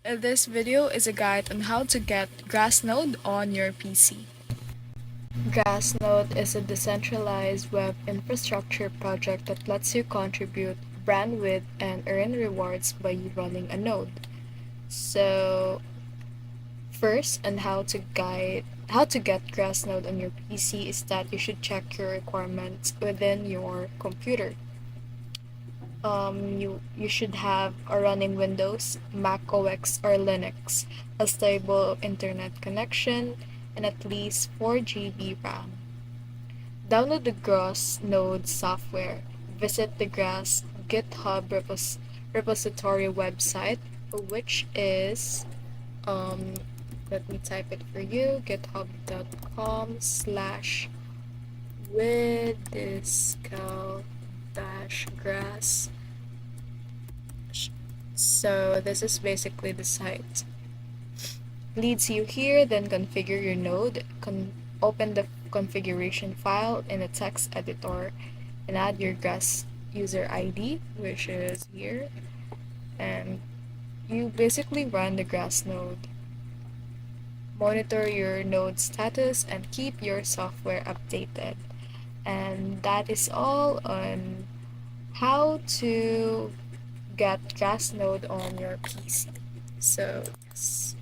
This video is a guide on how to get Glassnode on your PC. Glassnode is a decentralized web infrastructure project that lets you contribute bandwidth and earn rewards by running a node. So, first, on how to get Glassnode on your PC is that you should check your requirements within your computer. You should have a running Windows, Mac OS, or Linux, a stable internet connection, and at least 4 GB RAM. Download the Gross Node software. Visit the Grass GitHub repository website, which is um, let me type it for you, github.com/widiscal-grass. So this is basically the site. Leads you here, then configure your node, open the configuration file in the text editor, and add your Grass user ID, which is here, and you basically run the Grass node. Monitor your node status and keep your software updated. And that is all on how to get Glassnode on your PC. So, yes.